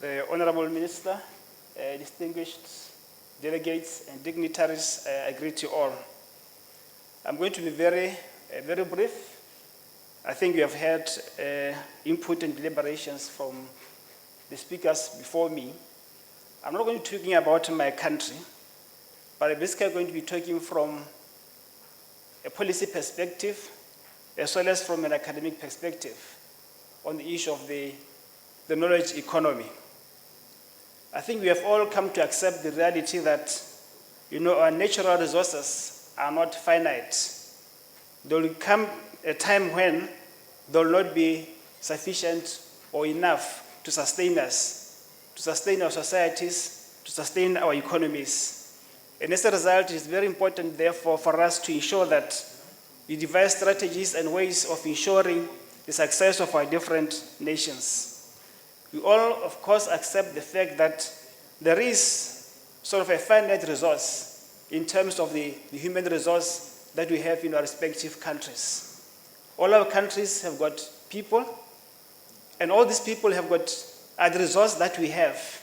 the Honorable Minister, distinguished delegates and dignitaries, I greet you all. I'm going to be very brief. I think we have had input and deliberations from the speakers before me. I'm not going to be talking about my country, but I'm basically going to be talking from a policy perspective as well as from an academic perspective on the issue of the knowledge economy. I think we have all come to accept the reality that, our natural resources are not finite. There will come a time when there will not be sufficient or enough to sustain us, to sustain our societies, to sustain our economies. And as a result, it is very important, therefore, for us to ensure that we devise strategies and ways of ensuring the success of our different nations. We all, of course, accept the fact that there is sort of a finite resource in terms of the human resource that we have in our respective countries. All our countries have got people, and all these people have got the resource that we have,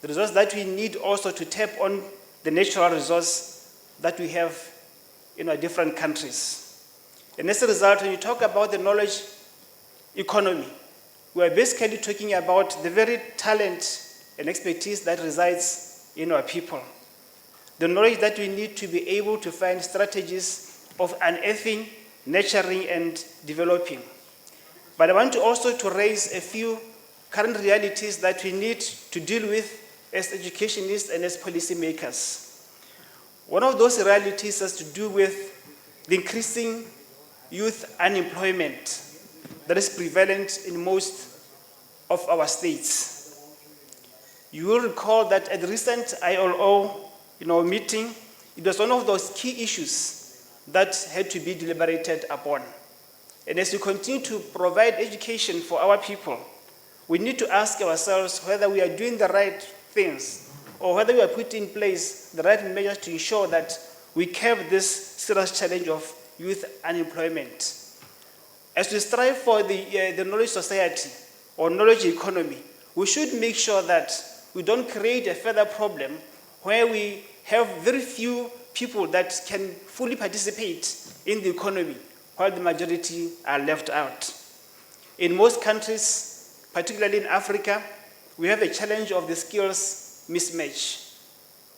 the resource that we need also to tap on the natural resource that we have in our different countries. And as a result, when you talk about the knowledge economy, we are basically talking about the very talent and expertise that resides in our people. The knowledge that we need to be able to find strategies of unearthing, nurturing, and developing. But I want to also to raise a few current realities that we need to deal with as educationists and as policymakers. One of those realities has to do with the increasing youth unemployment that is prevalent in most of our states. You will recall that at the recent ILO meeting, it was one of those key issues that had to be deliberated upon. And as we continue to provide education for our people, we need to ask ourselves whether we are doing the right things or whether we are putting in place the right measures to ensure that we curb this serious challenge of youth unemployment. As we strive for the knowledge society or knowledge economy, we should make sure that we don't create a further problem where we have very few people that can fully participate in the economy while the majority are left out. In most countries, particularly in Africa, we have a challenge of the skills mismatch.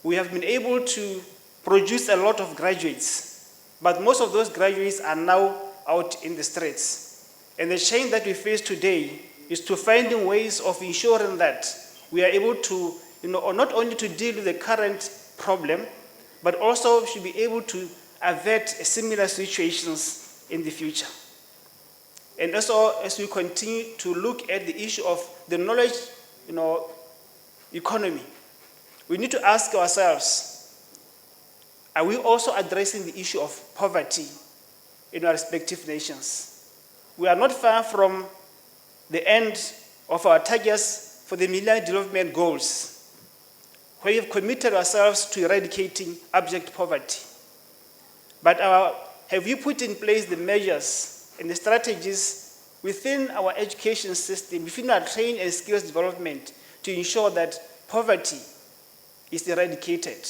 We have been able to produce a lot of graduates, but most of those graduates are now out in the streets. And the challenge that we face today is to finding ways of ensuring that we are able to, not only to deal with the current problem, but also should be able to avert similar situations in the future. And also, as we continue to look at the issue of the knowledge, economy, we need to ask ourselves, are we also addressing the issue of poverty in our respective nations? We are not far from the end of our targets for the Millennium Development Goals, where we have committed ourselves to eradicating abject poverty. But have we put in place the measures and the strategies within our education system, within our training and skills development, to ensure that poverty is eradicated?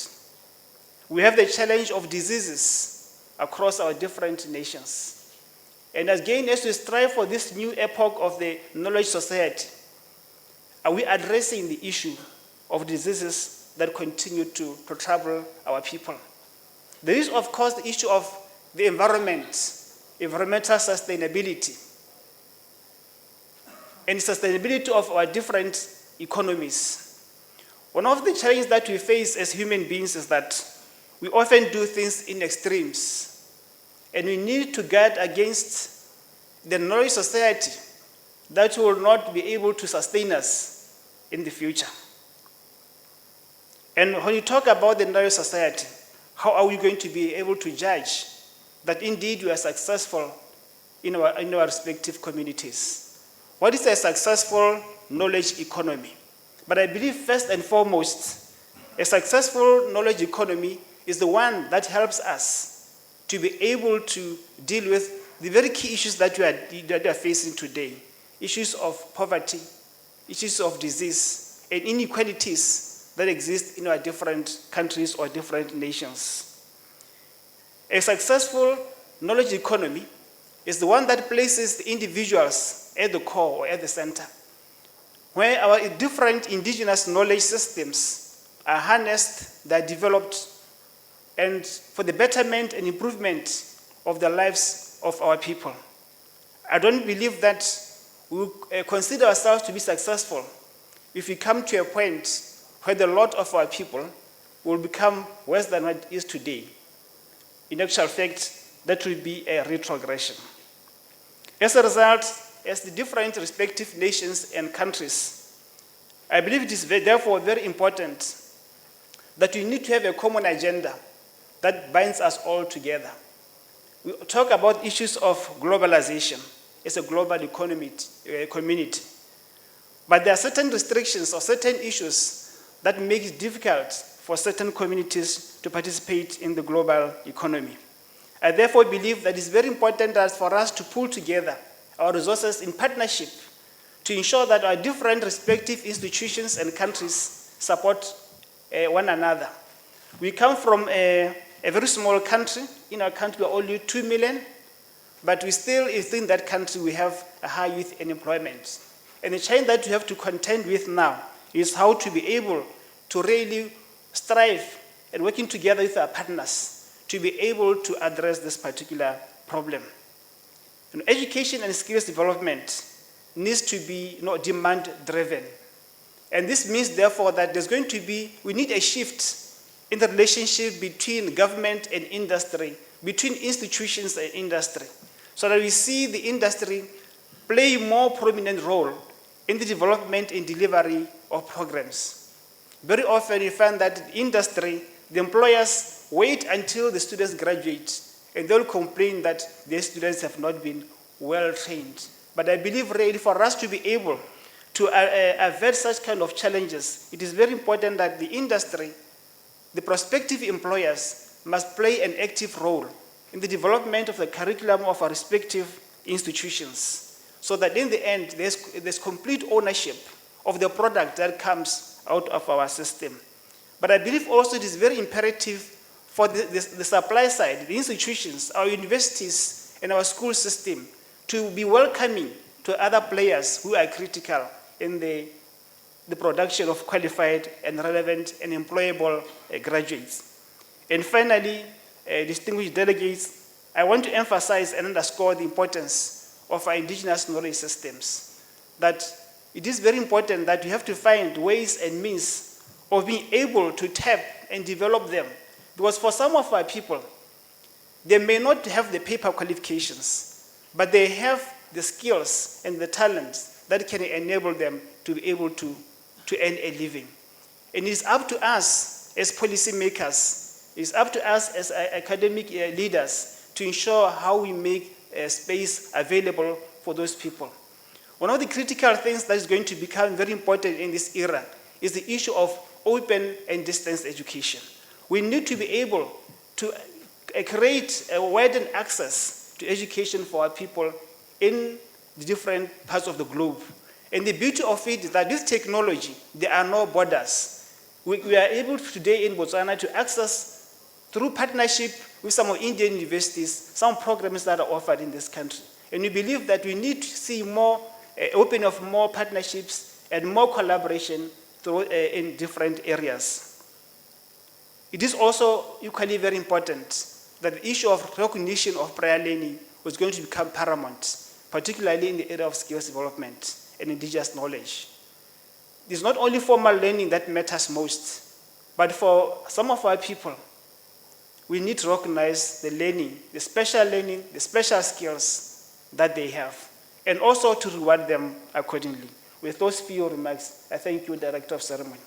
We have the challenge of diseases across our different nations. And again, as we strive for this new epoch of the knowledge society, are we addressing the issue of diseases that continue to trouble our people? There is, of course, the issue of the environment, environmental sustainability, and sustainability of our different economies. One of the challenges that we face as human beings is that we often do things in extremes. And we need to guard against the knowledge society that will not be able to sustain us in the future. And when you talk about the knowledge society, how are we going to be able to judge that indeed we are successful in our respective communities? What is a successful knowledge economy? But I believe first and foremost, a successful knowledge economy is the one that helps us to be able to deal with the very key issues that we are facing today. Issues of poverty, issues of disease, and inequalities that exist in our different countries or different nations. A successful knowledge economy is the one that places the individuals at the core or at the center, where our different indigenous knowledge systems are harnessed, they are developed, and for the betterment and improvement of the lives of our people. I don't believe that we will consider ourselves to be successful if we come to a point where the lot of our people will become worse than what it is today. In actual fact, that will be a retrogression. As a result, as the different respective nations and countries, I believe it is therefore very important that we need to have a common agenda that binds us all together. We talk about issues of globalization as a global community. But there are certain restrictions or certain issues that make it difficult for certain communities to participate in the global economy. I therefore believe that it's very important that for us to pull together our resources in partnership to ensure that our different respective institutions and countries support one another. We come from a very small country. In our country, we are only 2 million, but we still, within that country, we have a high youth unemployment. And the challenge that we have to contend with now is how to be able to really strive and working together with our partners to be able to address this particular problem. And education and skills development needs to be demand-driven. And this means, therefore, that we need a shift in the relationship between government and industry, between institutions and industry, so that we see the industry play a more prominent role in the development and delivery of programs. Very often you find that the industry, the employers wait until the students graduate, and they'll complain that their students have not been well trained. But I believe really for us to be able to avert such kind of challenges, it is very important that the industry, the prospective employers, must play an active role in the development of the curriculum of our respective institutions, so that in the end, there's complete ownership of the product that comes out of our system. But I believe also it is very imperative for the supply side, the institutions, our universities, and our school system to be welcoming to other players who are critical in the production of qualified and relevant and employable graduates. And finally, distinguished delegates, I want to emphasize and underscore the importance of our indigenous knowledge systems, that it is very important that we have to find ways and means of being able to tap and develop them. Because for some of our people, they may not have the paper qualifications, but they have the skills and the talents that can enable them to be able to earn a living. And it's up to us as policymakers, it's up to us as academic leaders to ensure how we make space available for those people. One of the critical things that is going to become very important in this era is the issue of open and distance education. We need to be able to create a widened access to education for our people in the different parts of the globe. And the beauty of it is that this technology, there are no borders. We are able today in Botswana to access, through partnership with some of Indian universities, some programs that are offered in this country. And we believe that we need to see more opening of more partnerships and more collaboration in different areas. It is also equally very important that the issue of recognition of prior learning was going to become paramount, particularly in the area of skills development and indigenous knowledge. It's not only formal learning that matters most, but for some of our people, we need to recognize the learning, the special skills that they have, and also to reward them accordingly. With those few remarks, I thank you, Director of Ceremony.